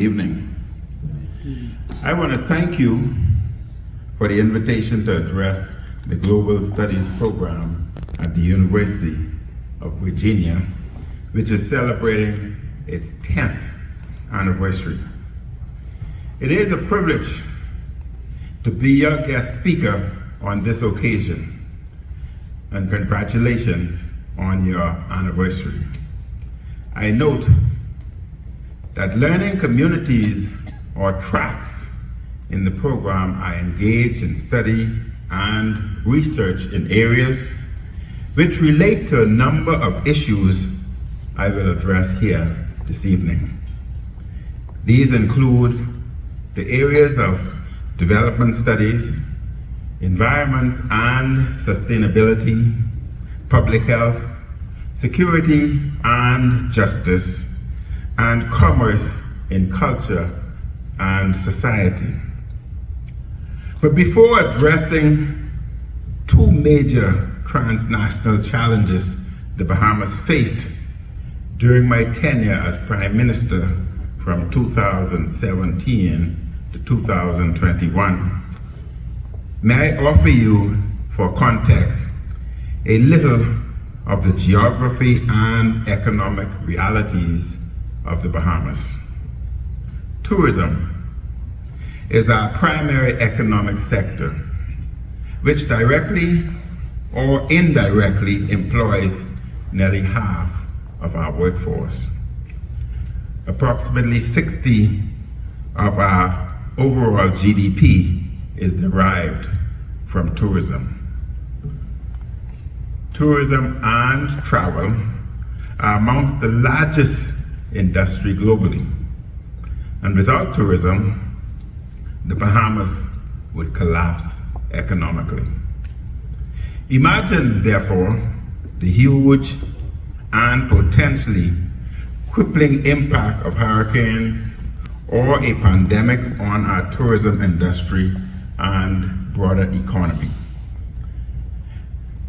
Evening. I want to thank you for the invitation to address the Global Studies program at the University of Virginia, which is celebrating its 10th anniversary. It is a privilege to be your guest speaker on this occasion, and congratulations on your anniversary. I note that learning communities or tracks in the program are engaged in study and research in areas which relate to a number of issues I will address here this evening. These include the areas of development studies, environments and sustainability, public health, security and justice, and commerce in culture and society. But before addressing two major transnational challenges the Bahamas faced during my tenure as Prime Minister from 2017 to 2021, may I offer you, for context, a little of the geography and economic realities of the Bahamas. Tourism is our primary economic sector, which directly or indirectly employs nearly half of our workforce. Approximately 60% of our overall GDP is derived from tourism. Tourism and travel are amongst the largest industry globally. And without tourism, the Bahamas would collapse economically. Imagine, therefore, the huge and potentially crippling impact of hurricanes or a pandemic on our tourism industry and broader economy.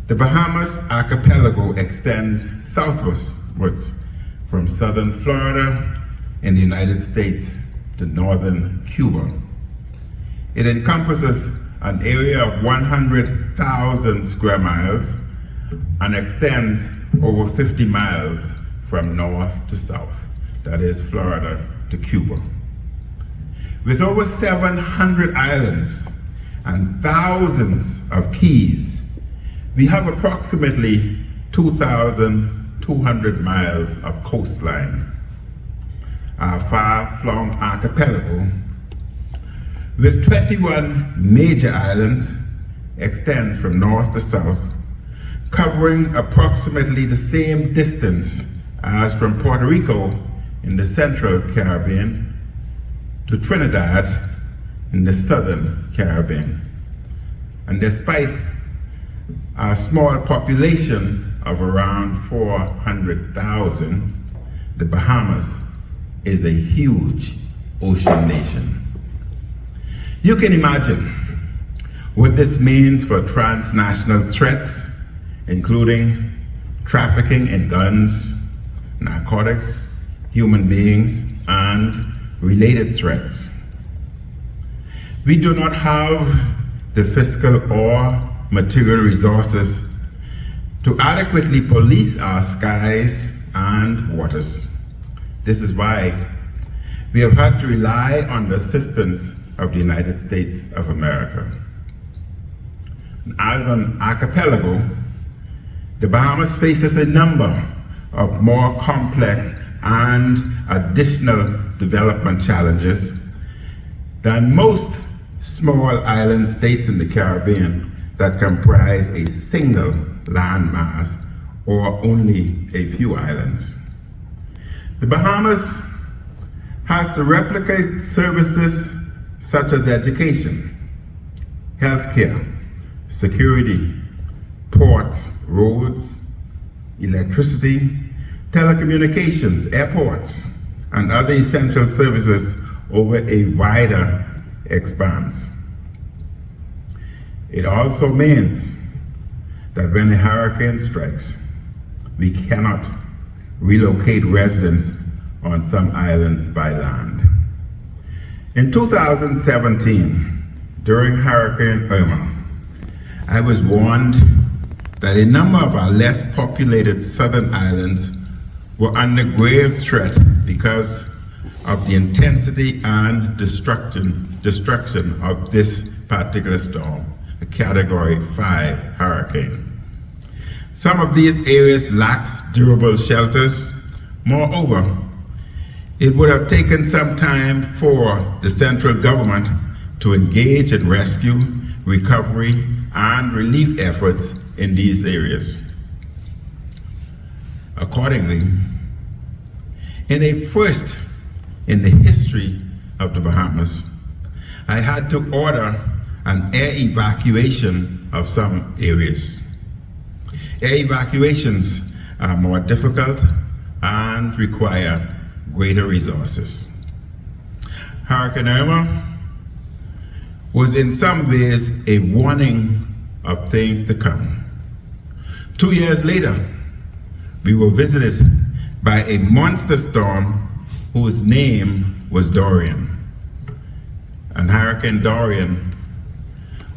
The Bahamas archipelago extends southwestwards from southern Florida in the United States to northern Cuba. It encompasses an area of 100,000 square miles and extends over 50 miles from north to south, that is Florida to Cuba. With over 700 islands and thousands of keys, we have approximately 2,200 miles of coastline. Our far-flung archipelago, with 21 major islands, extends from north to south, covering approximately the same distance as from Puerto Rico in the central Caribbean to Trinidad in the southern Caribbean. And despite our small population of around 400,000, the Bahamas is a huge ocean nation. You can imagine what this means for transnational threats, including trafficking in guns, narcotics, human beings, and related threats. We do not have the fiscal or material resources to adequately police our skies and waters. This is why we have had to rely on the assistance of the United States of America. As an archipelago, the Bahamas faces a number of more complex and additional development challenges than most small island states in the Caribbean that comprise a single landmass or only a few islands. The Bahamas has to replicate services such as education, healthcare, security, ports, roads, electricity, telecommunications, airports, and other essential services over a wider expanse. It also means that when a hurricane strikes, we cannot relocate residents on some islands by land. In 2017, during Hurricane Irma, I was warned that a number of our less populated southern islands were under grave threat because of the intensity and destruction of this particular storm, a Category 5 hurricane. Some of these areas lacked durable shelters. Moreover, it would have taken some time for the central government to engage in rescue, recovery, and relief efforts in these areas. Accordingly, in a first in the history of the Bahamas, I had to order an air evacuation of some areas. Air evacuations are more difficult and require greater resources. Hurricane Irma was in some ways a warning of things to come. 2 years later, we were visited by a monster storm whose name was Dorian. And Hurricane Dorian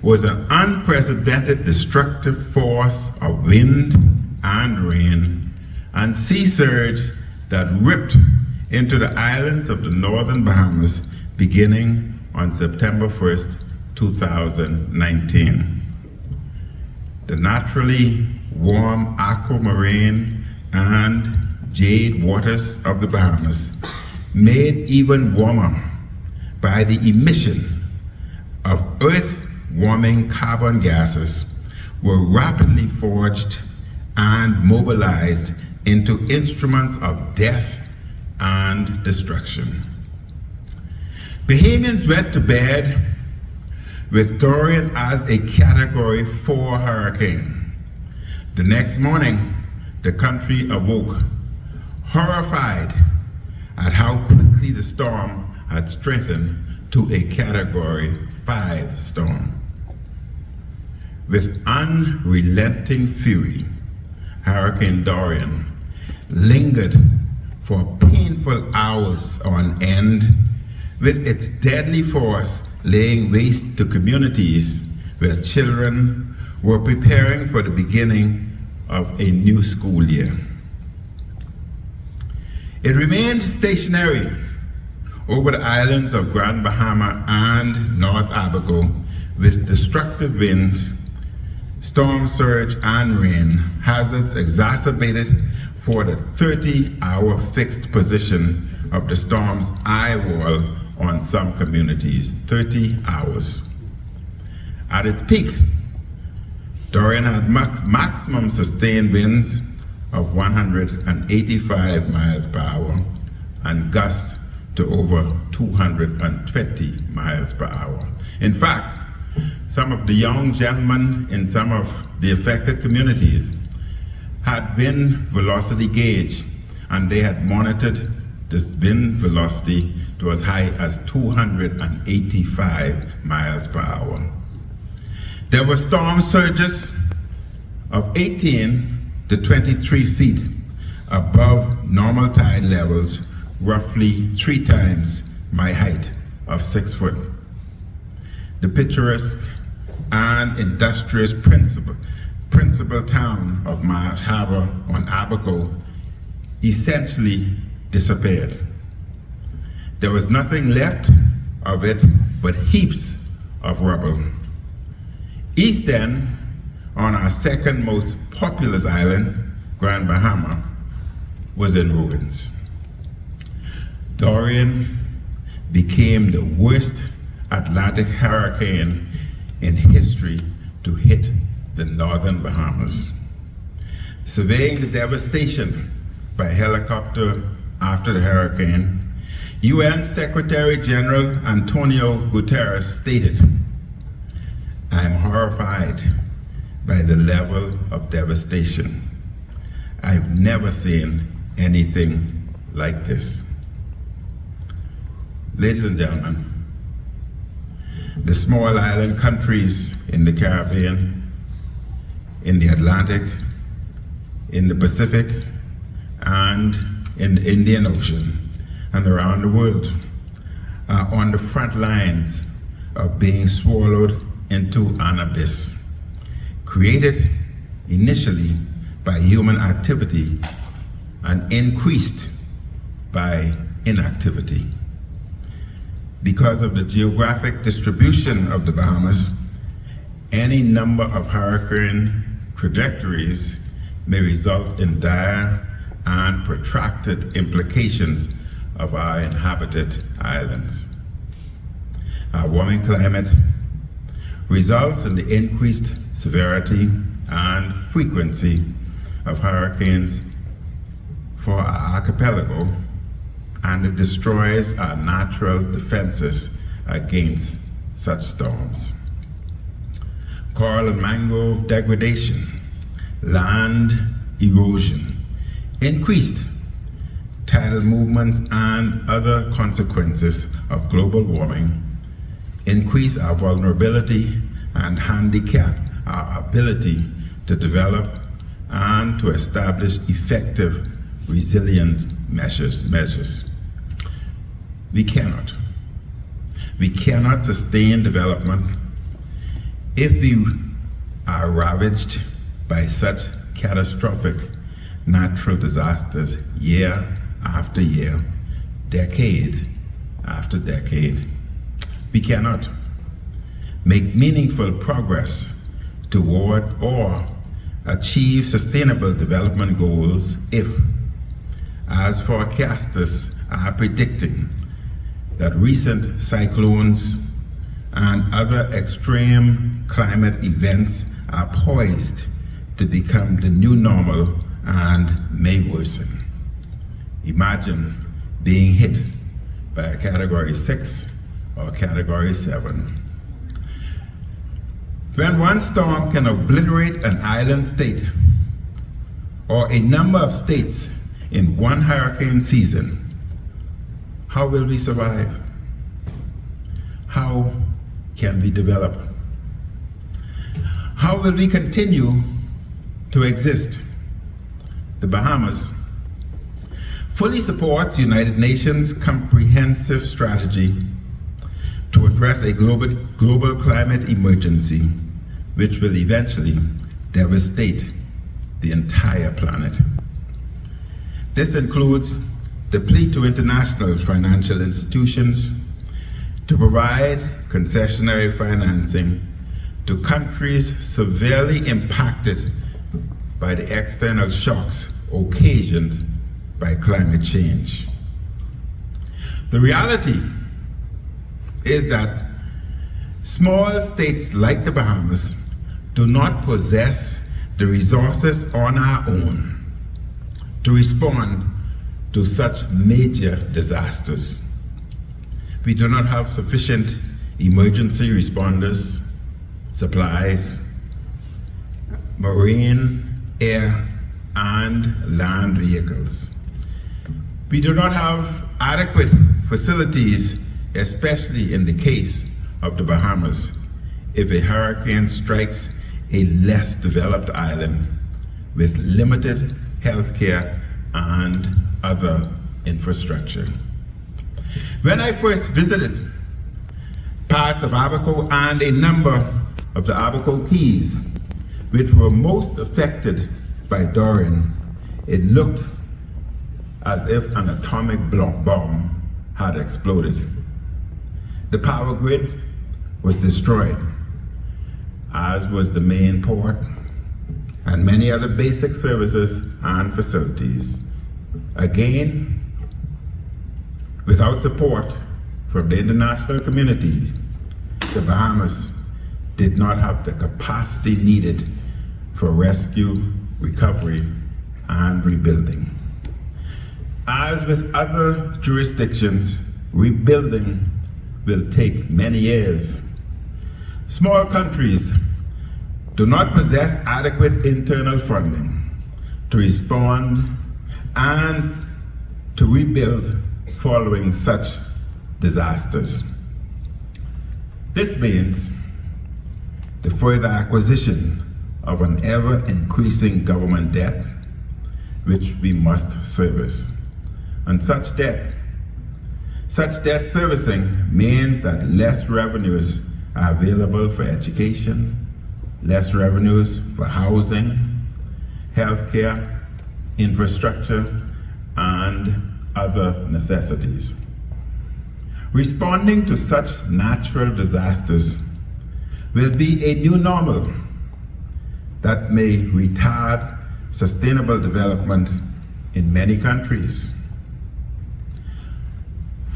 was an unprecedented destructive force of wind and rain and sea surge that ripped into the islands of the northern Bahamas beginning on September 1st, 2019. The naturally warm aquamarine and jade waters of the Bahamas, made even warmer by the emission of earth-warming carbon gases, were rapidly forged and mobilized into instruments of death and destruction. Bahamians went to bed with Dorian as a Category 4 hurricane. The next morning, the country awoke, horrified at how quickly the storm had strengthened to a Category 5 storm. With unrelenting fury, Hurricane Dorian lingered for painful hours on end, with its deadly force laying waste to communities where children were preparing for the beginning of a new school year. It remained stationary over the islands of Grand Bahama and North Abaco with destructive winds, storm surge, and rain hazards exacerbated for the 30-hour fixed position of the storm's eye wall on some communities, 30 hours. At its peak, Dorian had maximum sustained winds of 185 miles per hour and gusts to over 220 miles per hour. In fact, some of the young gentlemen in some of the affected communities had wind velocity gauge, and they had monitored this wind velocity to as high as 285 miles per hour. There were storm surges of 18 to 23 feet above normal tide levels, roughly 3 times my height of 6 foot. The picturesque and industrious principal town of Marsh Harbor on Abaco essentially disappeared. There was nothing left of it but heaps of rubble. East End, on our second most populous island, Grand Bahama, was in ruins. Dorian became the worst Atlantic hurricane in history to hit the northern Bahamas. Surveying the devastation by helicopter after the hurricane, UN Secretary General Antonio Guterres stated, "I'm horrified by the level of devastation. I've never seen anything like this." Ladies and gentlemen, the small island countries in the Caribbean, in the Atlantic, in the Pacific, and in the Indian Ocean, and around the world are on on the front lines of being swallowed into an abyss, created initially by human activity and increased by inactivity. Because of the geographic distribution of the Bahamas, any number of hurricane trajectories may result in dire and protracted implications of our inhabited islands. Our warming climate results in the increased severity and frequency of hurricanes for our archipelago, and it destroys our natural defenses against such storms. Coral and mangrove degradation, land erosion, increased tidal movements and other consequences of global warming increase our vulnerability and handicap our ability to develop and to establish effective resilient measures. We cannot sustain development if we are ravaged by such catastrophic natural disasters year after year, decade after decade. We cannot make meaningful progress toward or achieve sustainable development goals if, as forecasters are predicting, that recent cyclones and other extreme climate events are poised to become the new normal and may worsen. Imagine being hit by a Category 6 or Category 7. When one storm can obliterate an island state or a number of states in one hurricane season, how will we survive? How can we develop? How will we continue to exist? The Bahamas fully supports United Nations comprehensive strategy to address a global climate emergency which will eventually devastate the entire planet. This includes the plea to international financial institutions to provide concessionary financing to countries severely impacted by the external shocks occasioned by climate change. The reality is that small states like the Bahamas do not possess the resources on our own to respond to such major disasters. We do not have sufficient emergency responders, supplies, marine, air, and land vehicles. We do not have adequate facilities, especially in the case of the Bahamas, if a hurricane strikes a less developed island with limited healthcare and other infrastructure. When I first visited parts of Abaco and a number of the Abaco Keys, which were most affected by Dorian, it looked as if an atomic bomb had exploded. The power grid was destroyed, as was the main port and many other basic services and facilities. Again, without support from the international communities, the Bahamas did not have the capacity needed for rescue, recovery, and rebuilding. As with other jurisdictions, rebuilding will take many years. Small countries do not possess adequate internal funding to respond and to rebuild following such disasters. This means the further acquisition of an ever-increasing government debt, which we must service. And such debt Such debt servicing means that less revenues are available for education, less revenues for housing, healthcare, infrastructure, and other necessities. Responding to such natural disasters will be a new normal that may retard sustainable development in many countries.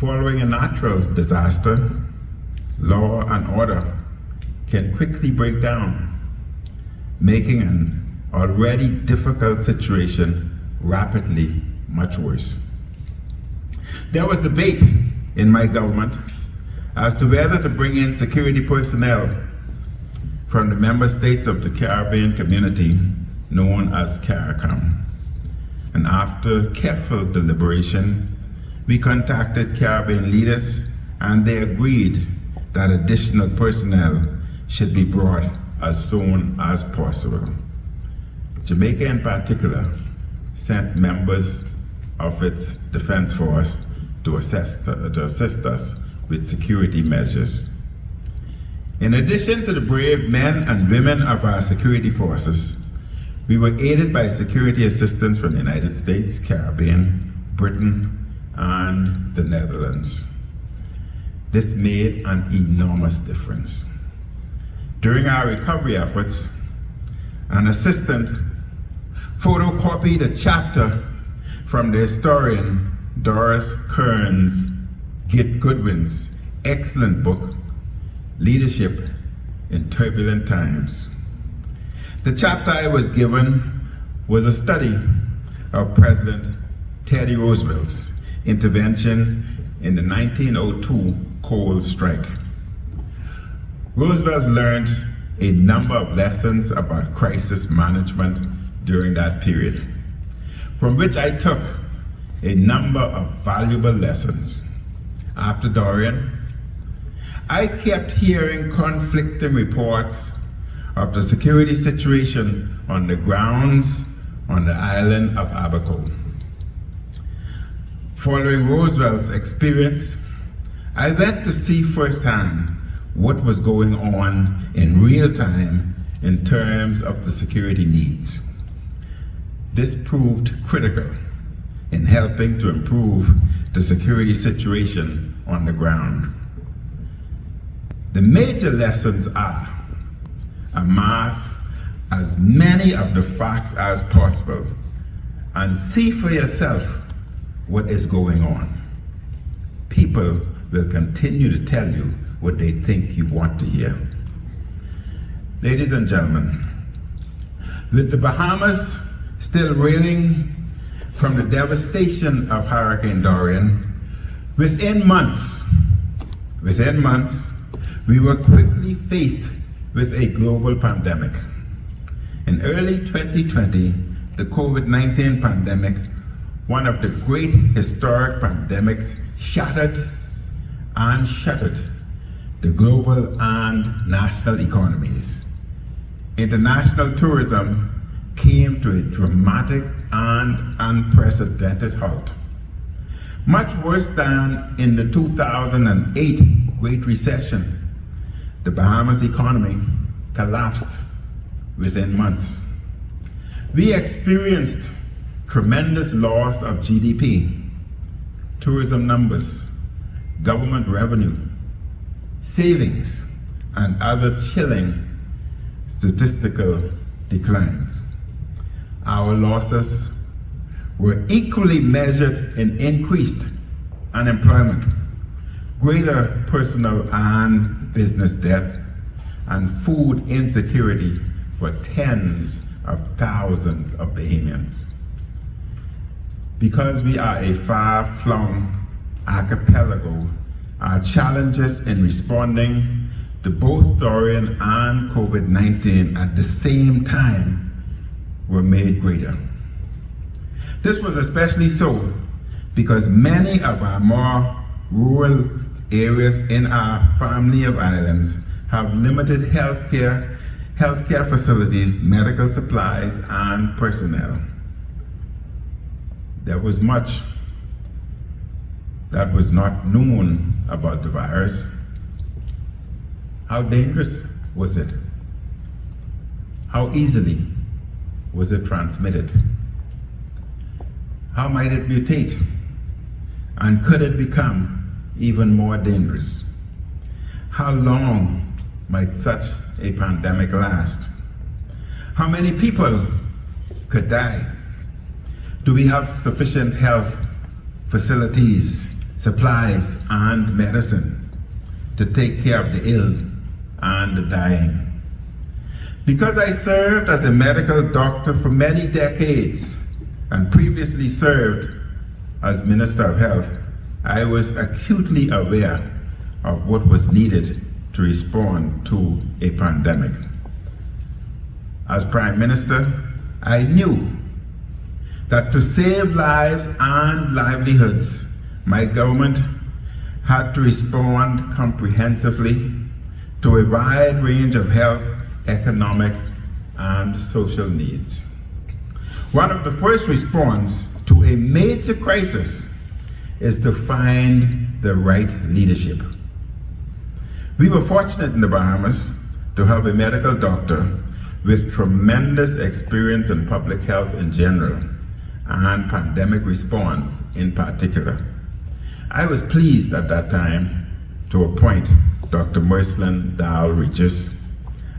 Following a natural disaster, law and order can quickly break down, making an already difficult situation rapidly much worse. There was debate in my government as to whether to bring in security personnel from the member states of the Caribbean community known as CARICOM. And after careful deliberation, we contacted Caribbean leaders and they agreed that additional personnel should be brought as soon as possible. Jamaica in particular sent members of its defense force to assist us with security measures. In addition to the brave men and women of our security forces, we were aided by security assistance from the United States, Caribbean, Britain, and the Netherlands. This made an enormous difference. During our recovery efforts, an assistant photocopied a chapter from the historian Doris Kearns Goodwin's excellent book, Leadership in Turbulent Times. The chapter I was given was a study of President Teddy Roosevelt's intervention in the 1902 coal strike. Roosevelt learned a number of lessons about crisis management during that period, from which I took a number of valuable lessons. After Dorian, I kept hearing conflicting reports of the security situation on the grounds on the island of Abaco. Following Roosevelt's experience, I went to see firsthand what was going on in real time in terms of the security needs. This proved critical in helping to improve the security situation on the ground. The major lessons are: amass as many of the facts as possible and see for yourself what is going on. People will continue to tell you what they think you want to hear. Ladies and gentlemen, with the Bahamas still reeling from the devastation of Hurricane Dorian, within months, we were quickly faced with a global pandemic. In early 2020, the COVID-19 pandemic, one of the great historic pandemics, shattered the global and national economies. International tourism came to a dramatic and unprecedented halt. Much worse than in the 2008 Great Recession, the Bahamas economy collapsed within months. We experienced tremendous loss of GDP, tourism numbers, government revenue, savings, and other chilling statistical declines. Our losses were equally measured in increased unemployment, greater personal and business debt, and food insecurity for tens of thousands of Bahamians. Because we are a far-flung archipelago, our challenges in responding to both Dorian and COVID-19 at the same time were made greater. This was especially so because many of our more rural areas in our family of islands have limited healthcare facilities, medical supplies, and personnel. There was much that was not known about the virus? How dangerous was it? How easily was it transmitted? How might it mutate? And could it become even more dangerous? How long might such a pandemic last? How many people could die? Do we have sufficient health facilities, supplies, and medicine to take care of the ill and the dying? Because I served as a medical doctor for many decades and previously served as Minister of Health, I was acutely aware of what was needed to respond to a pandemic. As Prime Minister, I knew that to save lives and livelihoods, my government had to respond comprehensively to a wide range of health, economic, and social needs. One of the first response to a major crisis is to find the right leadership. We were fortunate in the Bahamas to have a medical doctor with tremendous experience in public health in general and pandemic response in particular. I was pleased at that time to appoint Dr. Mercelin Dahl-Regis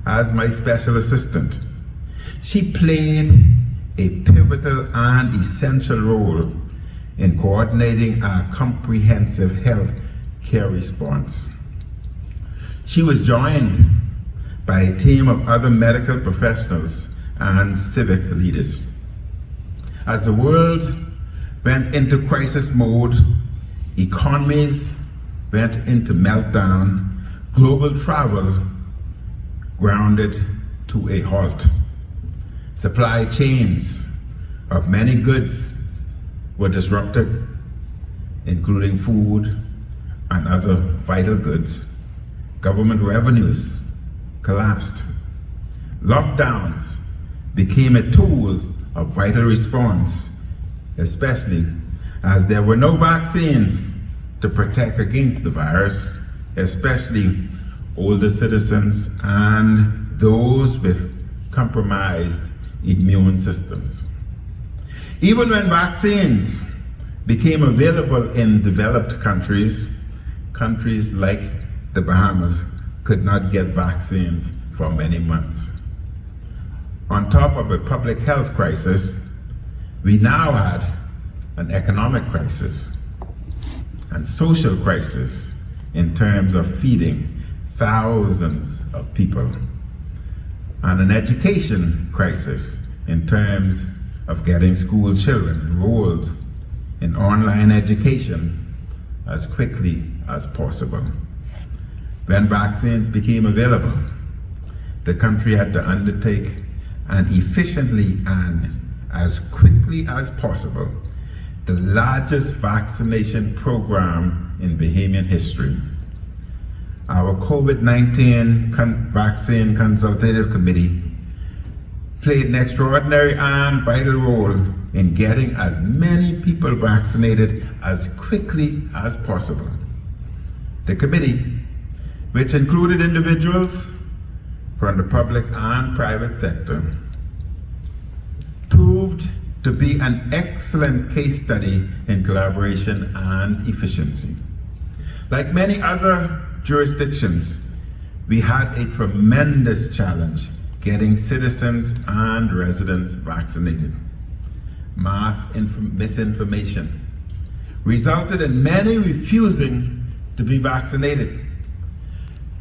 as my special assistant. She played a pivotal and essential role in coordinating our comprehensive health care response. She was joined by a team of other medical professionals and civic leaders. As the world went into crisis mode, economies went into meltdown, global travel grounded to a halt. Supply chains of many goods were disrupted, including food and other vital goods. Government revenues collapsed. Lockdowns became a tool of vital response, especially as there were no vaccines to protect against the virus, especially older citizens and those with compromised immune systems. Even when vaccines became available in developed countries, countries like the Bahamas could not get vaccines for many months. On top of a public health crisis, we now had an economic crisis and social crisis in terms of feeding thousands of people, and an education crisis in terms of getting school children enrolled in online education as quickly as possible. When vaccines became available, the country had to undertake and efficiently and as quickly as possible the largest vaccination program in Bahamian history. Our COVID-19 Vaccine Consultative Committee played an extraordinary and vital role in getting as many people vaccinated as quickly as possible. The committee, which included individuals from the public and private sector, proved to be an excellent case study in collaboration and efficiency. Like many other jurisdictions, we had a tremendous challenge getting citizens and residents vaccinated. Mass misinformation resulted in many refusing to be vaccinated.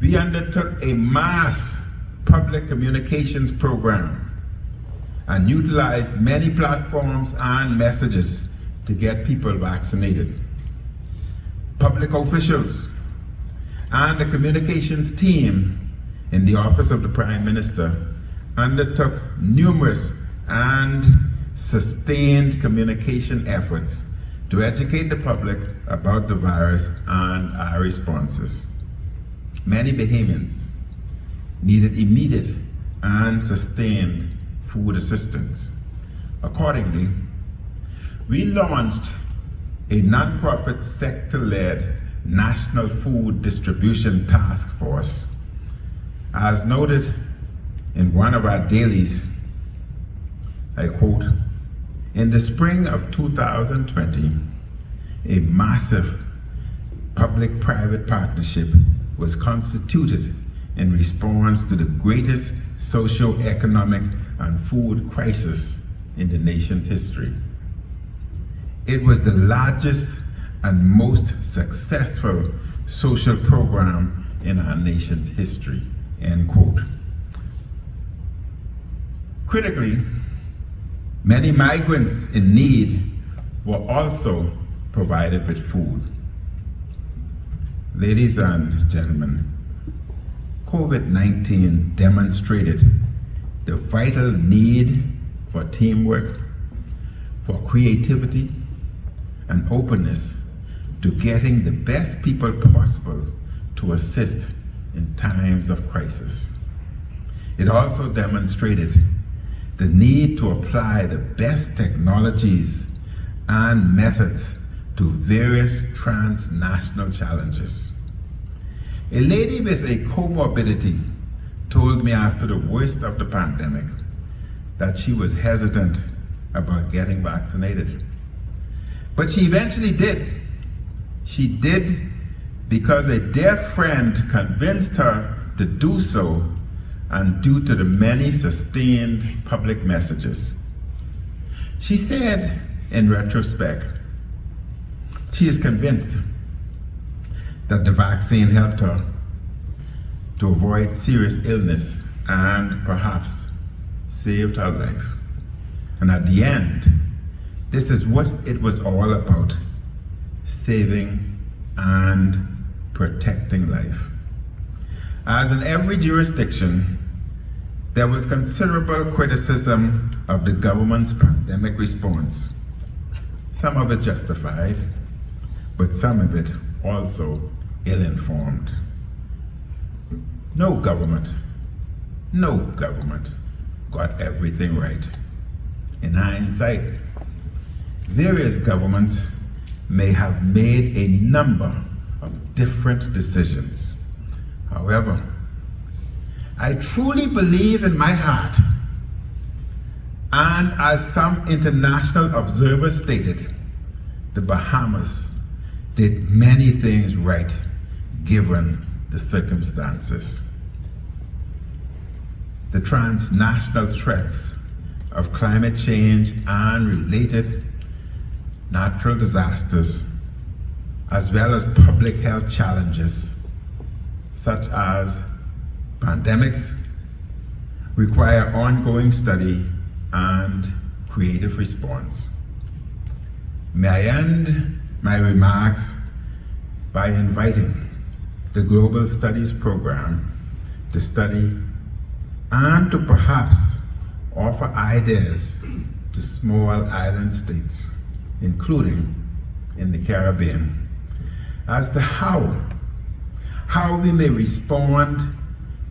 We undertook a mass public communications program and utilized many platforms and messages to get people vaccinated. Public officials and the communications team in the Office of the Prime Minister undertook numerous and sustained communication efforts to educate the public about the virus and our responses. Many Bahamians needed immediate and sustained food assistance. Accordingly, we launched a nonprofit sector-led national food distribution task force. As noted in one of our dailies, I quote, "In the spring of 2020, a massive public-private partnership was constituted in response to the greatest socio-economic and food crisis in the nation's history. It was the largest and most successful social program in our nation's history," end quote. Critically, many migrants in need were also provided with food. Ladies and gentlemen, COVID-19 demonstrated the vital need for teamwork, for creativity, and openness to getting the best people possible to assist in times of crisis. It also demonstrated the need to apply the best technologies and methods to various transnational challenges. A lady with a comorbidity told me after the worst of the pandemic that she was hesitant about getting vaccinated. But she eventually did. She did because a dear friend convinced her to do so, and due to the many sustained public messages. She said, in retrospect, she is convinced that the vaccine helped her to avoid serious illness and perhaps saved her life. And at the end, this is what it was all about: saving and protecting life. As in every jurisdiction, there was considerable criticism of the government's pandemic response. Some of it justified, but some of it also ill-informed. No government got everything right. In hindsight, various governments may have made a number of different decisions. However, I truly believe in my heart, and as some international observers stated, the Bahamas did many things right given the circumstances. The transnational threats of climate change and related natural disasters, as well as public health challenges such as pandemics, require ongoing study and creative response. May I end my remarks by inviting the Global Studies Program to study and to perhaps offer ideas to small island states, including in the Caribbean, as to how we may respond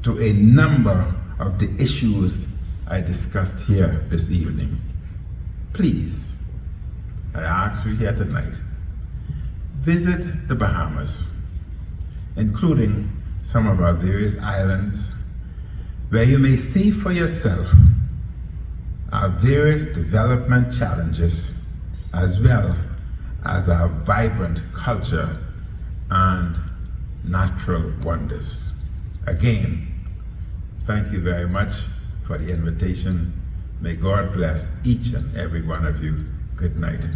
to a number of the issues I discussed here this evening. Please, I ask you here tonight, visit the Bahamas, including some of our various islands, where you may see for yourself our various development challenges, as well as our vibrant culture and natural wonders. Again, thank you very much for the invitation. May God bless each and every one of you. Good night.